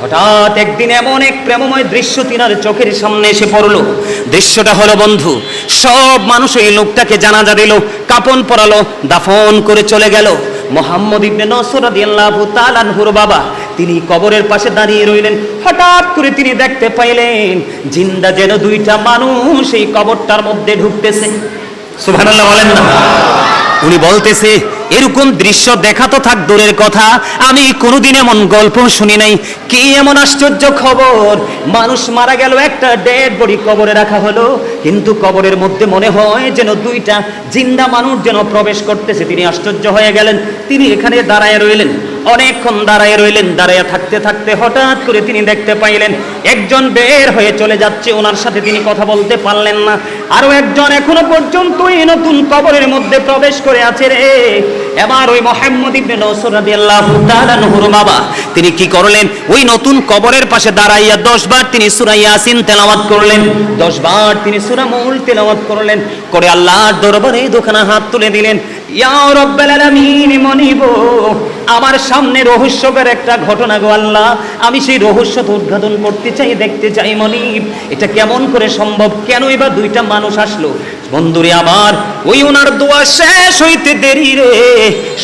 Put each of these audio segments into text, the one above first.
হঠাৎ একদিন এমন এক প্রেমময় দৃশ্য তিনার চোখের সামনে এসে পড়ল। দৃশ্যটা হলো বন্ধু, সব মানুষ এই লোকটাকে জানাজা দিল, কাফন পরালো, দাফন করে চলে গেল। মুহাম্মদ ইবনে নসর রাদিয়াল্লাহু তাআলা আনহুর বাবা তিনি কবরের পাশে দাঁড়িয়ে রইলেন। হঠাৎ করে তিনি দেখতে পাইলেন জিন্দা যেন দুইটা মানুষ এই কবরটার মধ্যে ঢুকতেছে। সুবহানাল্লাহ বলেন না? উনি বলতেছে, এরকম দৃশ্য দেখা তো থাক দূরের কথা, আমি কোনোদিন এমন গল্প শুনি নাই। কি এমন আশ্চর্য খবর, মানুষ মারা গেল, একটা ডেড বডি কবরে রাখা হলো, কিন্তু কবরের মধ্যে মনে হয় যেন দুইটা জিন্দা মানুষ যেন প্রবেশ করতেছে। তিনি আশ্চর্য হয়ে গেলেন। তিনি এখানে দাঁড়ায় রইলেন, অনেকক্ষণ দাঁড়ায় রইলেন। দাঁড়ায় থাকতে থাকতে হঠাৎ করে তিনি দেখতে পাইলেন একজন বের হয়ে চলে যাচ্ছে, ওনার সাথে তিনি কথা বলতে পারলেন না। আরো একজন এখনো পর্যন্ত এই নতুন কবরের মধ্যে প্রবেশ করে আছে রে। এবার ওই মুহাম্মদ ইবনে নসর রাদিয়াল্লাহু তাআলা আনহুর বাবা তিনি কি করলেন, ওই নতুন কবরের পাশে দাঁড়াইয়া 10 বার তিনি সূরা ইয়াসিন তেলাওয়াত করলেন, 10 বার তিনি সূরা মুল তেলাওয়াত করলেন, করে আল্লাহর দরবারে দুখানা হাত তুলে দিলেন। ইয়া রাব্বাল আলামিন, মনিব আমার সামনে রহস্যকর একটা ঘটনা গো আল্লাহ, আমি সেই রহস্যটা উদ্ঘাটন করতে চাই, দেখতে চাই মনিব, এটা কেমন করে সম্ভব, কেন এবার দুইটা মানুষ আসলো। বন্ধুরে আমার, ওই ওনার দোয়া শেষ হইতে দেরি রে,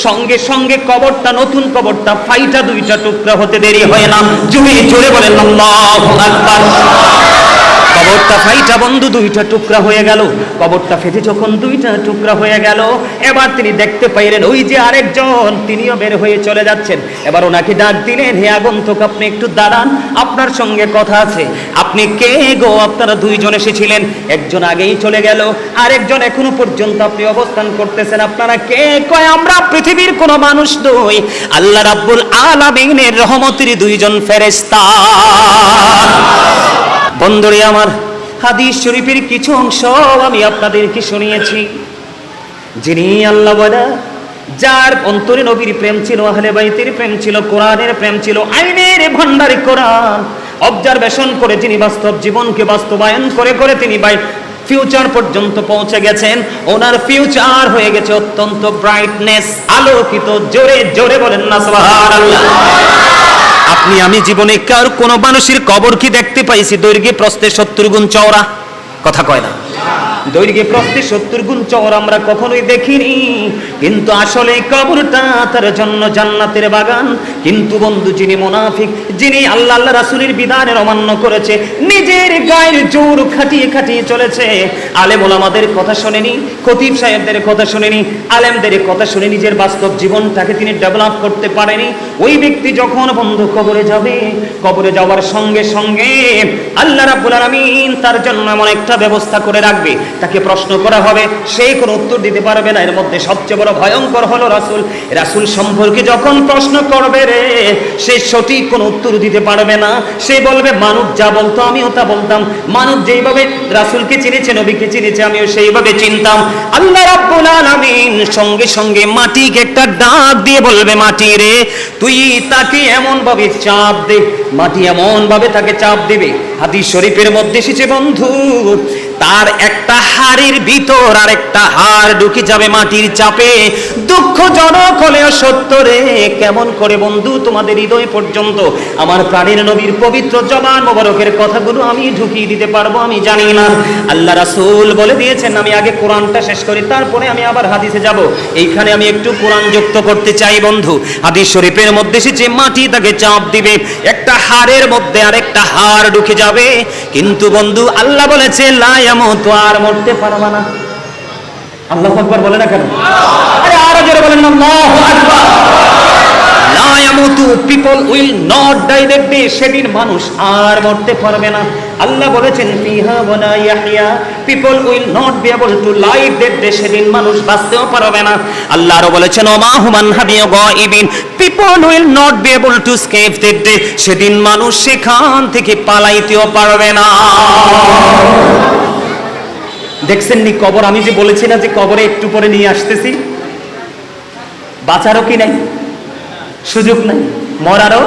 সঙ্গে সঙ্গে কবরটা, নতুন কবরটা ফাইটা দুইটা টুকরা হতে দেরি হয় না। জোরে জোরে বলেন আল্লাহু আকবার। কবরটা ফাইটা বন্ধু দুইটা টুকরা হয়ে গেল। কবরটা ফেটে যখন দুইটা টুকরা হয়ে গেল, এবার তিনি দেখতে পাইলেন ওই যে আরেকজন তিনিও বের হয়ে চলে যাচ্ছেন। এবার ওনাকে ডাক দিলেন, হে আগন্তুক, আপনি একটু দাঁড়ান, আপনার সঙ্গে কথা আছে। আপনি কে গো? আপনারা দুইজন এসেছিলেন, একজন আগেই চলে গেল, আরেকজন এখনো পর্যন্ত আপনি অবস্থান করতেছেন, আপনারা কে? কয় আমরা পৃথিবীর কোনো মানুষ নই, আল্লাহ রাব্বুল আলামিনের রহমতের দুইজন ফেরেশতা। বন্ধুরে আমার, হাদিস শরীফের কিছু অংশ আমি আপনাদেরকে শুনিয়েছি। যিনি আল্লাহ ওয়ালা, যার অন্তরে নবীর প্রেম ছিল, আহলে বাইতের প্রেম ছিল, কোরআনের প্রেম ছিল, আইনের ভান্ডারে কোরআন অবজারভেশন করে যিনি বাস্তব জীবনকে বাস্তবায়ন করে করে তিনি ফিউচার পর্যন্ত পৌঁছে গেছেন। ওনার ফিউচার হয়ে গেছে অত্যন্ত ব্রাইটনেস, আলোকিত। জোরে জোরে বলেন না সুবহানাল্লাহ। আপনি আমি জীবনে কার কোন মানুষের কবর কি দেখতে পাইছি দৈর্ঘ্যে প্রস্থে 70 গুণ চওড়া? কথা কয় না? দৈর্ঘ্যে প্রস্থে 70 গুণ চওড়া আমরা কখনোই দেখিনি, কিন্তু আসলে কবরটা তার জন্য জান্নাতের বাগান। কিন্তু বন্ধু, যিনি মুনাফিক, যিনি আল্লাহ আল্লাহ রাসূলের বিধানের অমান্য করেছে, নিজের গায়ের জোর খাটিয়ে খাটিয়ে চলেছে, আলেম ওলামাদের কথা শুনেনি, খতিব সাহেবদের কথা শুনেনি, আলেমদের কথা শুনে নিজের বাস্তব জীবনটাকে তিনি ডেভেলপ করতে পারেনি, ওই ব্যক্তি যখন বন্ধু কবরে যাবে, কবরে যাওয়ার সঙ্গে সঙ্গে আল্লাহ রাব্বুল আলামিন তার জন্য এমন একটা ব্যবস্থা করে রাখবে, তাকে প্রশ্ন করা হবে, সে কোনো উত্তর দিতে পারবে না। এর মধ্যে সবচেয়ে বড় ভয়ঙ্কর হলো রাসূল। রাসূল সম্পর্কে যখন প্রশ্ন করবে রে, সে সঠিক কোনো উত্তর দিতে পারবে না। সে বলবে মানুষ যা বলতো আমিও তা বলতাম, মানুষ যেইভাবে রাসূলকে চিনেছে, নবীকে চিনেছে, আমিও সেইভাবে চিনতাম। আল্লাহ রাব্বুল আলামিন সঙ্গে সঙ্গে মাটিকে একটা ডাক দিয়ে বলবে, মাটি রে তুই তাকে এমন ভাবে চাপ দে, মাটি এমন ভাবে তাকে চাপ দেবে। হাদিস শরীফের মধ্যে এসেছে বন্ধু, তার একটা হাড়ের ভিতর আর একটা হাড় ঢুকে যাবে মাটির চাপে। দুঃখজনক হলেও সত্য রে। কেমন করে বন্ধু তোমাদের হৃদয় পর্যন্ত আমার প্রাণের নবীর পবিত্র জবান মোবারকের কথাগুলো আমি ঢুকিয়ে দিতে পারবো আমি জানি না। আল্লাহ রাসূল বলে দিয়েছেন, আমি আগে কোরআনটা শেষ করি, তারপরে আমি আবার হাদিসে যাব। এইখানে আমি একটু কোরআন যুক্ত করতে চাই বন্ধু। হাদিস শরীফের মধ্যে এসেছে মাটি তাকে চাপ দিবে, একটা হাড়ের মধ্যে আরেকটা হাড় ঢুকে যাবে। কিন্তু বন্ধু আল্লাহ বলেছে লা ইয়ামুতু, আর মরতে পারবে না। আল্লাহু আকবার বলে না কেন? আরে আরো জোরে বলেন না, আল্লাহু আকবার। লা ইয়ামুতু, people will not die that day, সেদিন মানুষ আর মরতে পারবে না। আল্লাহ বলেছেন ফিহা ওয়ালা ইয়াহইয়া, people will not be able to live that day, সেদিন মানুষ বাঁচতেও পারবে না। আল্লাহ আরো বলেছেন ওমা হুমান হাবিয়া গায়িবিন, people will not be able to escape that day, সেদিন মানুষ সেখান থেকে পালাইতেও পারবে না। দেখছেন নি কবর? আমি যে বলেছি না যে কবরে একটু পরে নিয়ে আসতেছি, বাঁচারও কি নাই, সুযোগ নাই, মরারও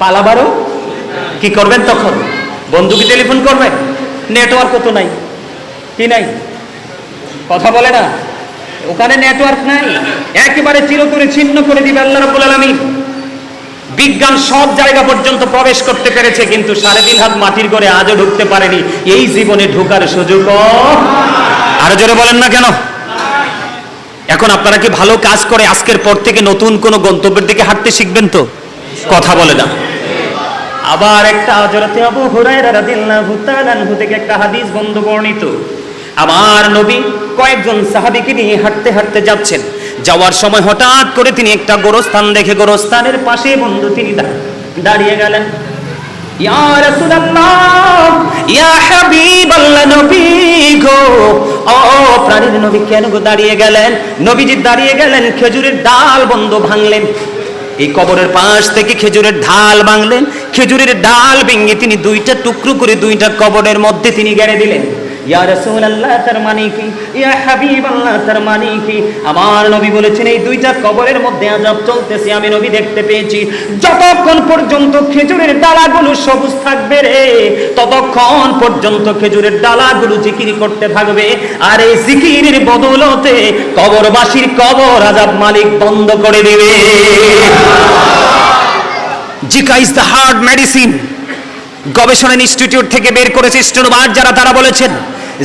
পালাবারও। কি করবেন তখন? বন্ধুকে টেলিফোন করবেন, নেটওয়ার্ক তো নাই, কি নাই, কথা বলে না, ওখানে নেটওয়ার্ক নাই, একেবারে চিরতরে ছিন্ন করে দিবে আল্লাহ রাব্বুল আলামিন। বিজ্ঞান সব জায়গা পর্যন্ত প্রবেশ করতে পেরেছে, কিন্তু 3.5 হাত মাটির ঘরে আজও ঢুকতে পারেনি। এই জীবনে ঢোকার সুযোগও, আরো জোরে বলেন না কেন? এখন আপনারা কি ভালো কাজ করে আজকের পর থেকে নতুন কোন গন্তব্যের দিকে হাঁটতে শিখবেন তো? কথা বলে না। আবার একটা হযরতে আবু হুরায়রা রাদিয়াল্লাহু তাআলা আনহু থেকে একটা হাদিস বর্ণিত। আমার নবী কয়েকজন সাহাবীকে নিয়ে হাঁটতে হাঁটতে যাচ্ছেন। যাওয়ার সময় হঠাৎ করে তিনি একটা গোরস্থান দেখে গোরস্থানের পাশে বন্ধু তিনি দাঁড়িয়ে গেলেন। ইয়া রাসূলুল্লাহ, ইয়া হাবিবাল্লাহ, নবী গো, ও প্রাণের নবী কেন গো দাঁড়িয়ে গেলেন? নবীজি দাঁড়িয়ে গেলেন, খেজুরের ডাল বন্ধু ভাঙলেন। এই কবরের পাশ থেকে খেজুরের ঢাল ভাঙলেন। খেজুরের ডাল ভেঙে তিনি 2টা টুকরো করে 2টা কবরের মধ্যে তিনি গেড়ে দিলেন। ইয়া রাসূলুল্লাহ, তার মানে কি? ইয়া হাবিবাল্লাহ, তার মানে কি? আমার নবী বলেছেন এই 2টা কবরের মধ্যে আযাব চলতেছে, আমি নবী দেখতে পেয়েছি। যতক্ষণ পর্যন্ত খেজুরের ডালাগুলো সবুজ থাকবে রে, ততক্ষণ পর্যন্ত খেজুরের ডালাগুলো জিকির করতে থাকবে, আর এই জিকিরের বদৌলতে কবরবাসীর কবর আযাব মালিক বন্ধ করে দিবে। Zika is the heart medicine. গবেষণা ইনস্টিটিউট থেকে বের করেছে স্টোনবার যারা, তারা বলেছেন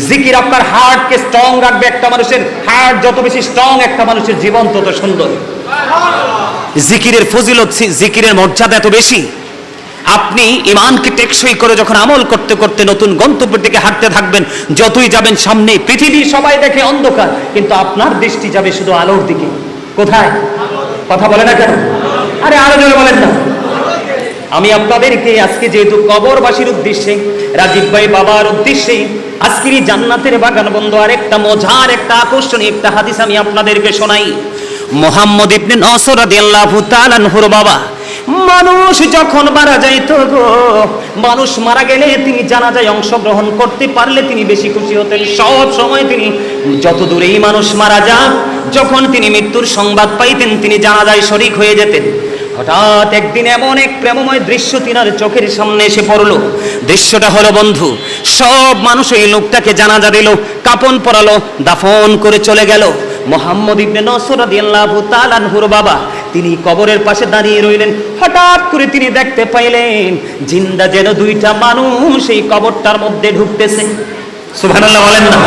জিকির আপনার হার্টকে স্ট্রং রাখবে। একটা মানুষের হার্ট যত বেশি স্ট্রং, একটা মানুষের জীবন তত সুন্দর। জিকিরের ফজিলত, জিকিরের মর্যাদা এত বেশি। আপনি ঈমানকে টেকসই করে যখন আমল করতে করতে নতুন গন্তব্যের দিকে হাঁটতে থাকবেন, যতই যাবেন সামনে পৃথিবীর সবাই দেখে অন্ধকার, কিন্তু আপনার দৃষ্টি যাবে শুধু আলোর দিকে। কোথায়? কথা বলে না কেন? আরে আরো জোরে বলেন না। আমি আপনাদেরকে আজকে যেহেতু কবরবাসীর উদ্দেশ্যে, রাজীব ভাই বাবার উদ্দেশ্যে আজকের এই জান্নাতের বাগান বন্ধু আরেকটা মজার, একটা আকর্ষণীয় একটা হাদিস আমি আপনাদেরকে শোনাই। মুহাম্মদ ইবনে নসর রাদিয়াল্লাহু তাআলা আনহুর বাবা, মানুষ যখন মারা যাইতো গো, মানুষ মারা গেলে তিনি জানাজায় অংশগ্রহণ করতে পারলে তিনি বেশি খুশি হতেন। সব সময় তিনি যত দূরেই মানুষ মারা যাক, যখন তিনি মৃত্যুর সংবাদ পাইতেন তিনি জানাজায় শরীক হয়ে যেতেন। হঠাৎ একদিন এমন এক প্রেমময় দৃশ্য তিনার চোখের সামনে এসে পড়লো। দৃশ্যটা হলো বন্ধু, সব মানুষ এই লোকটাকে জানাজা দিল, কাফন পরালো, দাফন করে চলে গেল। মুহাম্মদ ইবনে নসর রাদিয়াল্লাহু তাআলা আনহুর বাবা তিনি কবরের পাশে দাঁড়িয়ে রইলেন। হঠাৎ করে তিনি দেখতে পাইলেন জিন্দা যেন 2টা মানুষ এই কবরটার মধ্যে ঢুকতেছে। সুবহানাল্লাহ বলেন না।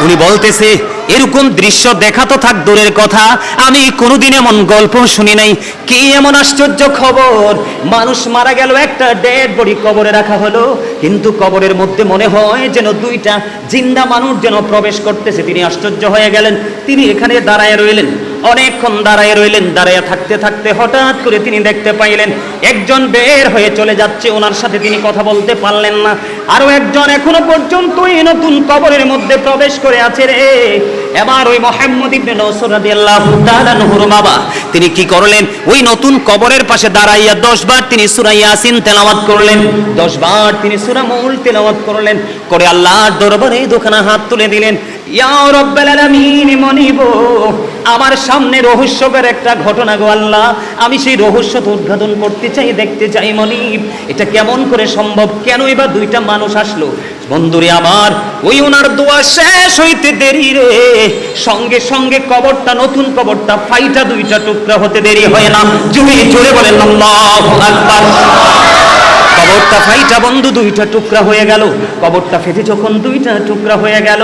উনি বলতেছে, এরকম দৃশ্য দেখা তো থাক দূরের কথা, আমি কোনোদিন এমন গল্প শুনি নাই। কি এমন আশ্চর্য খবর! মানুষ মারা গেল, একটা ডেড বডি কবরে রাখা হলো, কিন্তু কবরের মধ্যে মনে হয় যেন 2টা জিন্দা মানুষ যেন প্রবেশ করতেছে। তিনি আশ্চর্য হয়ে গেলেন। তিনি এখানে দাঁড়ায় রইলেন, অনেকক্ষণ দাঁড়ায় রইলেন। দাঁড়ায় থাকতে থাকতে হঠাৎ করে তিনি দেখতে পাইলেন একজন বের হয়ে চলে যাচ্ছে, ওনার সাথে তিনি কথা বলতে পারলেন না। আরো একজন এখনো পর্যন্ত এই নতুন কবরের মধ্যে প্রবেশ করে আছে রে। এবার ওই মুহাম্মদ ইবনে নসর রাদিয়াল্লাহু তাআলা আনহুর বাবা তিনি কি করলেন? ওই নতুন কবরের পাশে দাঁড়াইয়া 10 বার তিনি সূরা ইয়াসিন তেলাওয়াত করলেন, 10 বার তিনি সূরা মুল তেলাওয়াত করলেন, করে আল্লাহর দরবারে দুখানা হাত তুলে দিলেন। ইয়া রাব্বাল আলামিন, মনিব আমার সামনে রহস্যকর একটা ঘটনা গো আল্লাহ, আমি সেই রহস্য উদ্ঘাটন করতে চাই, দেখতে চাই মনিব, এটা কেমন করে সম্ভব? কেন এবার 2টা মানুষ আসলো? বন্ধুরে আমার, ওই ওনার দোয়া শেষ হইতে দেরি রে, সঙ্গে সঙ্গে কবরটা, নতুন কবরটা ফাইটা 2টা টুকরা হতে দেরি হয় না। জোরে জোরে বলেন আল্লাহু আকবার। কবরটা ফাইটা বন্ধু 2টা টুকরা হয়ে গেল। কবরটা ফেটে যখন 2টা টুকরা হয়ে গেল,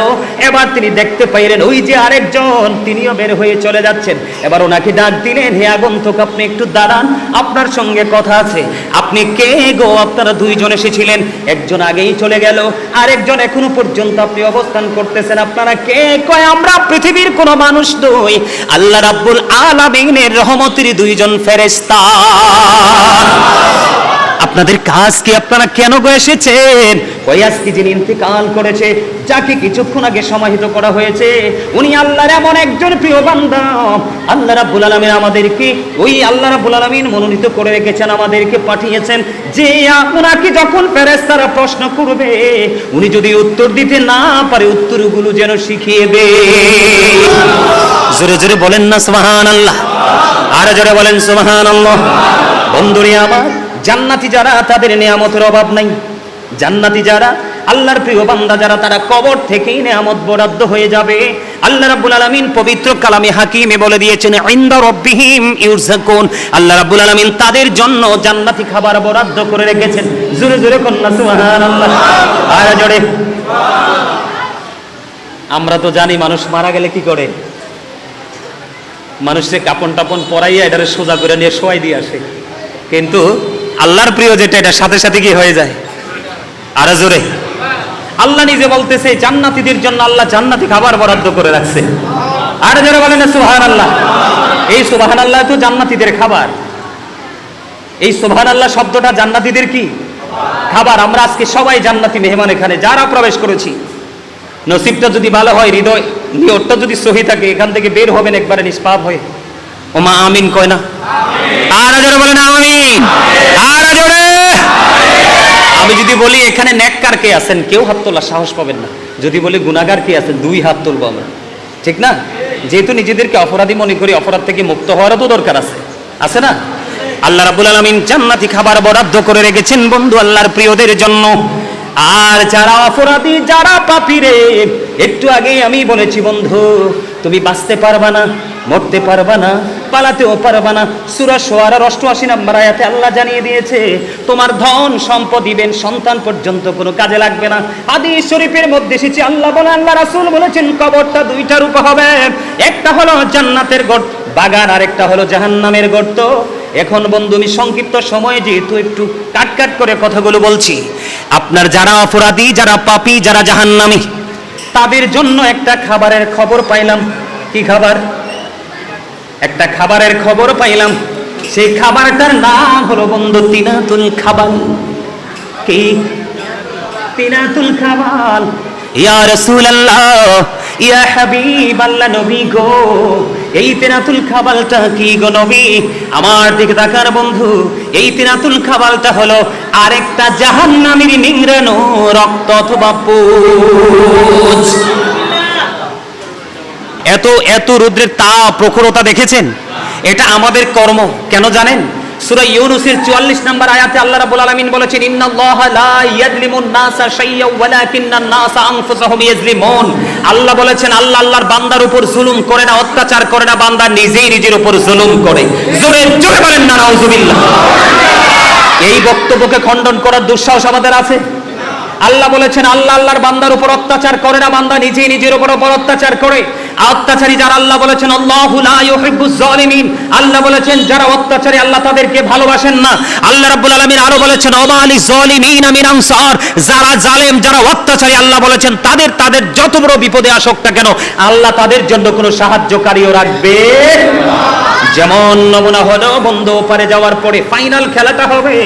এবার তিনি দেখতে পাইলেন ওই যে আরেকজন তিনিও বের হয়ে চলে যাচ্ছেন। এবার ওনাকে ডাক দিলেন, হে আগন্তুক, আপনি একটু দাঁড়ান, আপনার সঙ্গে কথা আছে। আপনি কে গো? আপনারা 2 জন এসেছিলেন, একজন আগেই চলে গেল, আরেকজন এখনো পর্যন্ত আপনি অবস্থান করতেছেন, আপনারা কে? কয় আমরা পৃথিবীর কোনো মানুষ নই, আল্লাহ রাব্বুল আলামিনের রহমতের 2 জন ফেরেশতা। আপনাদের কাজ কি? আপনারা কেন গো এসেছেন? ওই আজকে যিনি ইন্তেকাল করেছে, যাকে কিছুক্ষণ আগে সমাহিত করা হয়েছে, উনি আল্লাহর এমন একজন প্রিয় বান্দা। আল্লাহ রাব্বুল আলামিন আমাদেরকে, ওই আল্লাহ রাব্বুল আলামিন মনোনীত করে রেখেছেন, আমাদেরকে পাঠিয়েছেন যে আপনাকে যখন ফেরেশতারা প্রশ্ন করবে, উনি যদি উত্তর দিতে না পারে উত্তরগুলো যেন শিখিয়ে দেয়। জোরে জোরে বলেন না সুবহানাল্লাহ। আর জোরে বলেন সুবহানাল্লাহ। বন্ধুরে আমার, জান্নাতি যারা তাদের নিয়ামতের অভাব নাই। জান্নাতি যারা, আল্লাহর প্রিয় বান্দা যারা, তারা কবর থেকেই নিয়ামত বরাদ্দ হয়ে যাবে। আল্লাহ রাব্বুল আলামিন পবিত্র কালামে হাকিমে বলে দিয়েছেন ইনদা রাব্বিহিম ইউরযাকুন, আল্লাহ রাব্বুল আলামিন তাদের জন্য জান্নাতি খাবার বরাদ্দ করে রেখেছেন। জোরে জোরে কন্যা সুবহানাল্লাহ, আর জোরে। আমরা তো জানি মানুষ মারা গেলে কি করে, মানুষের কাপন টাপন পরাইয়া এটারে সোজা করে নিয়ে শোয়াই দিয়ে আসে, কিন্তু আল্লাহর প্রিয় যেটা এটার সাথে সাথে কি হয়ে যায়, আর জোরে। আল্লাহ নিজে বলতেছে জান্নাতীদের জন্য আল্লাহ জান্নাতি খাবার বরাদ্দ করে রাখছে। আর যারা বলেন সুবহানাল্লাহ, এই সুবহানাল্লাহ তো জান্নাতীদের খাবার। এই সুবহানাল্লাহ শব্দটা জান্নাতীদের কি খাবার। আমরা আজকে সবাই জান্নাতি মেহমান, এখানে যারা প্রবেশ করেছি, নসিবটা যদি ভালো হয়, হৃদয় নিয়তটা যদি সহি থাকে, এখান থেকে বের হবেন একবারে নিষ্পাপ হয়ে। ওমা আমিন কয় না? আর যারা বলেন আমিন, আর জোরে। আমি যদি বলি এখানে নেককার কে আছেন, কেউ হাত তোলার সাহস পাবেন না। যদি বলি গুনাহগার কে আছেন, দুই হাত তুলবো আমরা, ঠিক না? যেহেতু নিজেদেরকে অপরাধী মনে করি, অপরাধ থেকে মুক্ত হওয়ারও তো দরকার আছে, আছে না? আল্লাহ রাব্বুল আলামিন জান্নাতি খাবার বরাদ্দ করে রেখেছেন বন্ধু আল্লাহর প্রিয়দের জন্য। আর যারা অপরাধী, যারা পাপী রে, একটু আগে আমি বলেছি বন্ধু, তুমি বাঁচতে পারবা না, মরতে পারবা না, পালাতেও পারবা না। সূরা শুআরার 88 নম্বর আয়াতে আল্লাহ জানিয়ে দিয়েছে তোমার ধন সম্পদ ইভেন সন্তান পর্যন্ত কোনো কাজে লাগবে না। হাদিস শরীফের মধ্যে এসেছে আল্লাহ বলে, আল্লাহ রাসূল বলেছেন কবরটা দুইটা রূপ হবে, একটা হলো জান্নাতের বাগান, আর একটা হলো জাহান্নামের গর্ত। এখন বন্ধু আমি সংক্ষিপ্ত সময়ে যেহেতু একটু কাট করে কথাগুলো বলছি, আপনার যারা অপরাধী, যারা পাপী, যারা জাহান্নামী, তাদের জন্য একটা খাবারের খবর পাইলাম। কি খাবার? একটা খাবারের খবর পাইলাম। সেই খাবারটার নাম হলো বন্ধু তিনাতুল খাবাল। কি? তিনাতুল খাবাল। ইয়া রাসূলুল্লাহ, ইয়া হাবিবাল্লাহ, নবী গো, এই তিনাতুল খাবালটা কি গো নবী? আমার দিকে তাকার বন্ধু, এই তিনাতুল খাবালটা হলো আরেকটা জাহান্নামীর নিংড়ানো রক্ত অথবা পুজ। এত রুদ্রের তাপ, প্রখরতা দেখেছেন? এটা আমাদের কর্ম। কেন জানেন? সূরা ইউনূসের 44 নম্বর আয়াতে আল্লাহ রাব্বুল আলামিন বলেছেন ইন্নাল্লাহা লা ইয়াযলিমুন নাসা শাইয়্যান ওয়ালাকিন্নান নাসা আনফুসাহুম ইয়াযলিমুন। আল্লাহ বলেছেন আল্লাহ আল্লাহর বান্দার উপর জুলুম করে না, অত্যাচার করে না, বান্দা নিজেই নিজের উপর জুলুম করে। জোরে জোরে বলেন না নাউযুবিল্লাহ। এই বক্তব্যকে খণ্ডন করার দুঃসাহস আমাদের আছে? আল্লাহ বলেছেন আল্লাহ আল্লাহর বান্দার উপর অত্যাচার করে না, বান্দা নিজেই নিজের উপর অত্যাচার করে। অত্যাচারী যারা, আল্লাহ বলেছেন আল্লাহু লা ইউহিব্বুজ জালিমিন, আল্লাহ বলেছেন যারা অত্যাচারী আল্লাহ তাদেরকে ভালোবাসেন না। আল্লাহ রাব্বুল আলামিন আরো বলেছেন ওয়া লিজ জালিমিনা মিন আনসার, যারা জালেম, যারা অত্যাচারী, আল্লাহ বলেছেন তাদের যত বড় বিপদে আসুক না কেন, আল্লাহ তাদের জন্য কোনো সাহায্যকারীও রাখবে। যেমন নমুনা হলো বন্ধু ওপারে যাওয়ার পরে ফাইনাল খেলাটা হবে,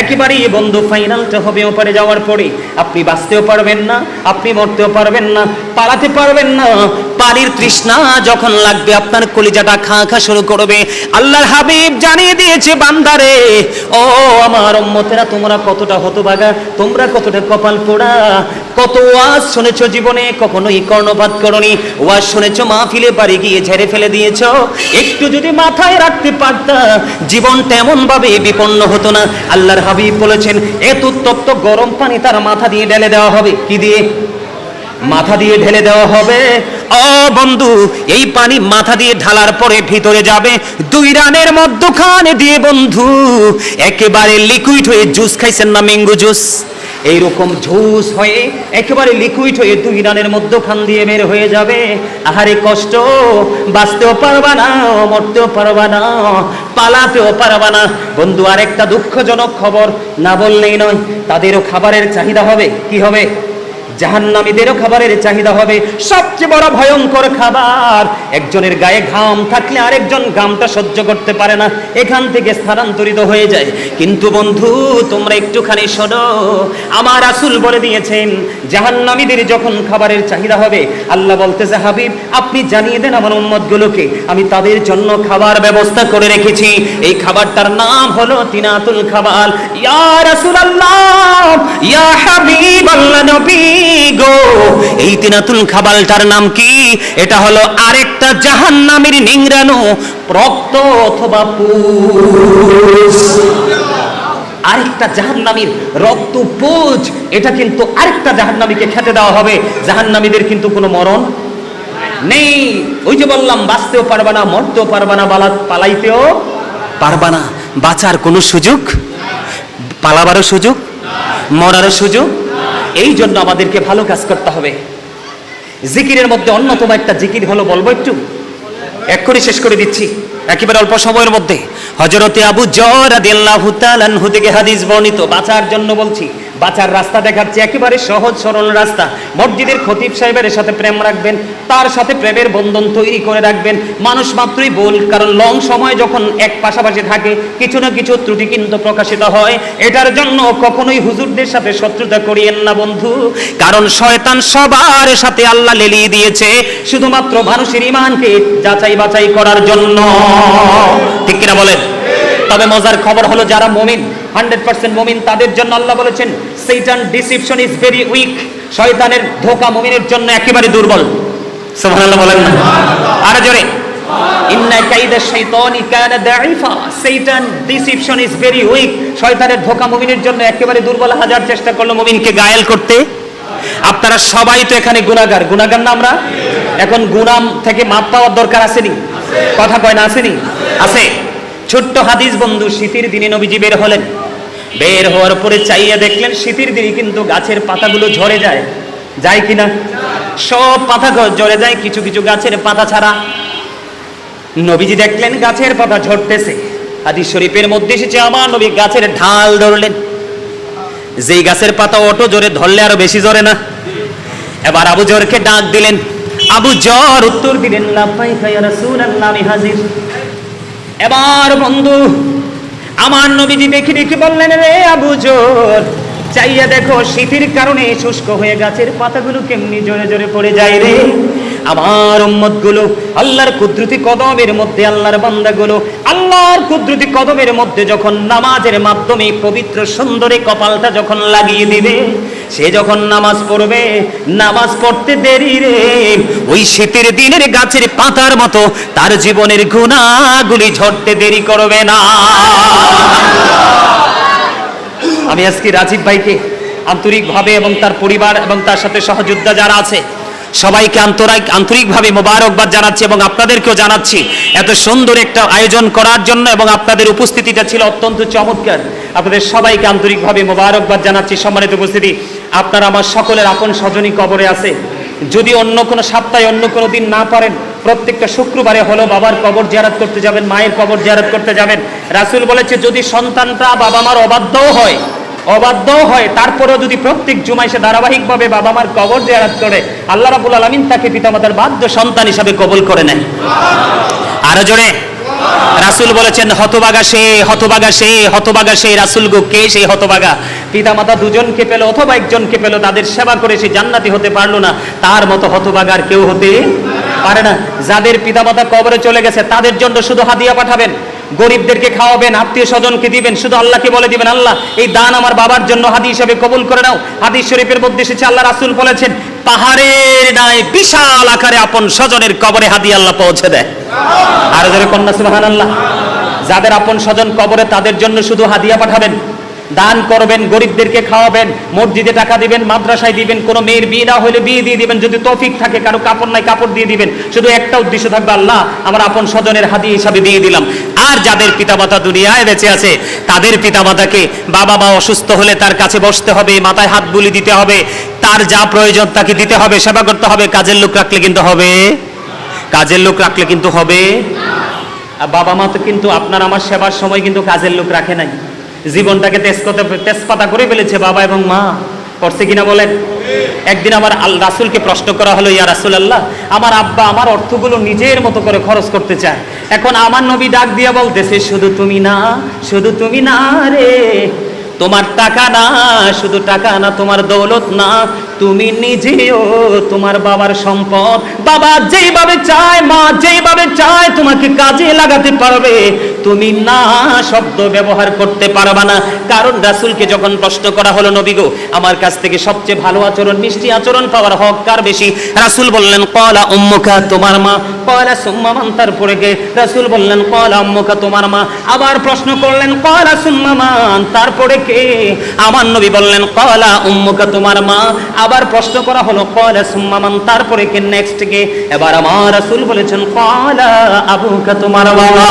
একেবারেই বন্ধু ফাইনালটা হবে ওপারে যাওয়ার পরে। আপনি বাঁচতেও পারবেন না, আপনি মরতেও পারবেন না, পালাতে পারবেন না। পানির তৃষ্ণা যখন লাগবে, আপনার কলিজাটা খা খা শুরু করবে। আল্লাহর হাবিব জানিয়ে দিয়েছে বান্দারে, ও আমার উম্মতেরা, তোমরা কতটা হতভাগা, তোমরা কতটা কপাল পোড়া। কত ওয়াজ শুনেছো জীবনে, কখনোই কর্ণপাত করনি। ওয়াজ শুনেছো, মাহফিলে বাড়ি গিয়ে ঝেড়ে ফেলে দিয়েছো। একটু যদি মাথায় রাখতে পারতা, জীবনটা এমন ভাবে বিপন্ন হতো না। আল্লাহর হাবিব বলেছেন এত উত্তপ্ত গরম পানি তার মাথা দিয়ে ঢেলে দেওয়া হবে। কি দিয়ে? মাথা দিয়ে ঢেলে দেওয়া হবে। ও বন্ধু, এই পানি মাথা দিয়ে ঢালার পরে ভিতরে যাবে 2 রানের মধ্যখানে দিয়ে বন্ধু একেবারে লিকুইড হয়ে, জুস খাইছেন না, ম্যাঙ্গো জুস, এইরকম জুস হয়ে একেবারে লিকুইড হয়ে 2 রানের মধ্যখান দিয়ে বের হয়ে যাবে। আহারে কষ্ট, বাঁচতেও পারবা না, মরতেও পারবা না, পালাতেও পারবা না। বন্ধু আরেকটা দুঃখজনক খবর না বললেই নয়, তাদেরও খাবারের চাহিদা হবে। কি হবে? জাহান্নামীদেরও খাবারের চাহিদা হবে। সবচেয়ে বড় ভয়ঙ্কর খাবার, একজনের গায়ে ঘাম থাকলে আরেকজন ঘামটা সহ্য করতে পারে না, এখান থেকে স্থানান্তরিত হয়ে যায়। কিন্তু বন্ধু তোমরা একটুখানি শোনো, আমার রাসূল বলে দিয়েছেন জাহান্নামীদের যখন খাবারের চাহিদা হবে, আল্লাহ বলতেছে হাবিব আপনি জানিয়ে দেন আমার উম্মতগুলোকে, আমি তাদের জন্য খাবার ব্যবস্থা করে রেখেছি। এই খাবারটার নাম হলো তিনাতুল খাবাল। ইয়া রাসূলুল্লাহ, ইয়া হাবিবাল্লাহ, নবী গো, এই তিনাতুল খাবালটার নাম কি? এটা হলো আরেকটা জাহান্নামীর নিংড়ানো রক্ত অথবা পুজ। আরেকটা জাহান্নামীর রক্ত পুজ, এটা কিন্তু আরেকটা জাহান্নামীকে খেতে দেওয়া হবে। জাহান্নামীদের কিন্তু কোনো মরণ নেই। ওই যে বললাম, বাঁচতেও পারবা না, মরতেও পারবা না, পালাইতেও পারবা না। বাঁচার কোনো সুযোগ, পালাবারও সুযোগ, মরারও সুযোগ। এই জন্য আমাদেরকে ভালো কাজ করতে হবে। জিকিরের মধ্যে অন্যতম একটা জিকির হলো, বলবো একটু, এক্ষুনি শেষ করে দিচ্ছি একেবারে অল্প সময়ের মধ্যে। হযরতে আবু যর রাদিয়াল্লাহু তাআলা আনহু থেকে হাদিস বর্ণিত। বাঁচার জন্য বলছি, বাঁচার রাস্তা দেখাচ্ছে, একেবারে সহজ সরল রাস্তা। মসজিদের খতিব সাহেবের সাথে প্রেম রাখবেন, তার সাথে প্রেমের বন্ধন তৈরি করে রাখবেন। মানুষ মাত্রই বল, কারণ লং সময় যখন এক পাশাপাশি থাকে, কিছু না কিছু ত্রুটি কিন্তু প্রকাশিত হয়। এটার জন্য কখনোই হুজুরদের সাথে শত্রুতা করিয়েন না বন্ধু, কারণ শয়তান সবার সাথে আল্লাহ লেলিয়ে দিয়েছে শুধুমাত্র মানুষের ঈমানকে যাচাই বাছাই করার জন্য। ঠিক কিনা বলেন? তবে মজার খবর হলো, যারা মুমিন, 100% মুমিন, তাদের জন্য আল্লাহ বলেছেন শয়তান ডিসিপশন ইজ ভেরি উইক। শয়তানের ধোঁকা মুমিনের জন্য একেবারে দুর্বল। সুবহানাল্লাহ বলেন না? আর জোরে, ইন্না কাইদা শাইতানি কানা দাঈফা। শয়তান ডিসিপশন ইজ ভেরি উইক। শয়তানের ধোঁকা মুমিনের জন্য একেবারে দুর্বল। হাজার চেষ্টা করলো মুমিনকে গায়েল করতে। আপনারা সবাই তো এখানে গুনাহগার, গুনাহগার না আমরা? এখন গুনাহ থেকে মাপ পাওয়ার দরকার আসেনি? কথা কয় না, আসেনি? আছে। ছোট্ট হাদিস বন্ধু, শীতের দিনে নবীজি বের হলেন। বের হওয়ার পরে চাইয়া দেখলেন শীতের দিনে কিন্তু গাছের পাতাগুলো ঝরে যায়, যায় কিনা? সব পাতা ঝরে যায়, কিছু কিছু গাছের পাতা ছাড়া। নবীজি দেখলেন গাছের পাতা ঝরতেছে। হাদিস শরীফের মধ্যে এসেছে, আমার নবী গাছের ঢাল ধরলেন। যেই গাছের পাতা অটো জোরে ধরলে আরো বেশি জোরে না? এবার আবু জরকে ডাক দিলেন। আবু জর উত্তর দিলেন, লাব্বাইকা ইয়া রাসূলুল্লাহ, আমি হাজির। এবার বন্ধু, আমার নবীজি দেখে দেখে বললেন, রে আবু জর, চাইয়া দেখো শীতের কারণে শুষ্ক হয়ে গাছের পাতাগুলো কেমনি জোরে জোরে পড়ে যায় রে। আমার উম্মতগুলো আল্লাহর কুদরতি কদমের মধ্যে, আল্লাহর বান্দাগুলো আল্লাহর কুদরতি কদমের মধ্যে যখন নামাজের মাধ্যমে পবিত্র সুন্দরে কপালটা যখন লাগিয়ে দিবে, সে যখন নামাজ পড়বে, নামাজ পড়তে দেরি রে, ওই শীতের দিনের গাছের পাতার মতো তার জীবনের গুনাহগুলি ঝরতে দেরি করবে না। আমি আজকে রাজীব ভাইকে আন্তরিকভাবে এবং তার পরিবার এবং তার সাথে সহযোদ্ধা যারা আছে সবাইকে আন্তরিকভাবে মোবারকবাদ জানাচ্ছি এবং আপনাদেরকেও জানাচ্ছি এত সুন্দর একটা আয়োজন করার জন্য, এবং আপনাদের উপস্থিতিটা ছিল অত্যন্ত চমৎকার। আপনাদের সবাইকে আন্তরিকভাবে মোবারকবাদ জানাচ্ছি। সম্মানিত উপস্থিতি, আপনারা আমার সকলের আপন স্বজনই কবরে আছে। যদি অন্য কোনো সপ্তাহে অন্য কোনো দিন না পারেন, প্রত্যেকটা শুক্রবারে হলো বাবার কবর জিয়ারত করতে যাবেন, মায়ের কবর জিয়ারত করতে যাবেন। রাসূল বলেছে, যদি সন্তানটা বাবা মার অবাধ্য হয়, তারপরেও যদি প্রত্যেক জুমায় সে ধারাবাহিকভাবে বাবা মার কবর জিয়ারত করে, আল্লাহ রাব্বুল আলামিন তাকে পিতামাতার বাধ্য সন্তান হিসাবে কবুল করে নেন। আরো জোরে। রাসূল বলেছেন, হতভাগা সে, হতভাগা সে, হতভাগা সে। রাসূল গো, কে সেই হতভাগা? পিতামাতা দুজনকে পেল অথবা একজনকে পেল, তাদের সেবা করে সে জান্নাতি হতে পারলো না, তার মতো হতভাগা আর কেউ হতে পারে না। যাদের পিতামাতা কবরে চলে গেছে তাদের জন্য শুধু হাদিয়া পাঠাবেন, গরিবদেরকে খাওয়াবেন, আত্মীয় স্বজনকে দিবেন, শুধু আল্লাহকে বলে দিবেন, আল্লাহ এই দান আমার বাবার জন্য হাদিয়া হিসেবে কবুল করে নাও। হাদিস শরীফের মধ্যে এসেছে, আল্লাহ রাসূল বলেছেন, পাহাড়ের ন্যায় বিশাল আকারে আপন স্বজনের কবরে হাদিয়া আল্লাহ পৌঁছে দেয়। আর যারা কন্যা সুবহানাল্লাহ, যাদের আপন স্বজন কবরে তাদের জন্য শুধু হাদিয়া পাঠাবেন, দান করবেন, গরিবদেরকে খাওয়াবেন, মসজিদে টাকা দিবেন, মাদ্রাসায় দিবেন, কোনো মেয়ের বিয়ে না হলে বিয়ে দিয়ে দিবেন, যদি তৌফিক থাকে, কারো কাপড় নাই কাপড় দিয়ে দিবেন। শুধু একটা উদ্দেশ্য থাকবে, আল্লাহ আমার আপন স্বজনের হাদিয়া হিসাবে দিয়ে দিলাম। আর যাদের পিতামাতা দুনিয়ায় বেঁচে আছে, তাদের পিতামাতাকে, বাবা মা অসুস্থ হলে তার কাছে বসতে হবে, মাথায় হাত বুলি দিতে হবে, তার যা প্রয়োজন তাকে দিতে হবে, সেবা করতে হবে। কাজের লোক রাখলে কিন্তু হবে, কাজের লোক রাখলে কিন্তু হবে। বাবা মা তো কিন্তু আপনার আমার সেবার সময় কিন্তু কাজের লোক রাখে নাই, জীবনটাকে তেজপাতা করে ফেলেছে বাবা এবং মা। করছে কিনা বলেন? একদিন আমার রাসূলকে প্রশ্ন করা হলো, ইয়া রাসূলুল্লাহ, আমার আব্বা আমার অর্থগুলো নিজের মতো করে খরচ করতে চায়। এখন আমার নবী ডাক দিয়ে বলতেছে, শুধু তুমি না, শুধু তুমি না রে, তোমার টাকা না, শুধু টাকা না, তোমার দৌলত না, তুমি নিজেও তোমার বাবার সম্পদ। বাবা যেইভাবে চায়, মা যেইভাবে চায় তোমাকে কাজে লাগাতে পারবে, তুমি না শব্দ ব্যবহার করতে পারবা না। কারণ রাসূলকে যখন প্রশ্ন করা হলো, নবী গো আমার কাছ থেকে সবচেয়ে ভালো আচরণ, মিষ্টি আচরণ পাওয়ার হক কার বেশি? রাসূল বললেন ক্বালা উম্মুকা, তোমার মা। ক্বালা সুম্মা মান, তারপরে কে? রাসূল বললেন ক্বালা উম্মুকা, তোমার মা। আবার প্রশ্ন করলেন ক্বালা সুম্মা মান, তারপরে কে? আমার নবী বললেন ক্বালা উম্মুকা, তোমার মা। আবার প্রশ্ন করা হলো ক্বালা সুম্মা মান, তারপরে কে? নেক্সট কে? এবার আমার রাসূল বলেছেন ক্বালা আবুকা, তোমার বাবা।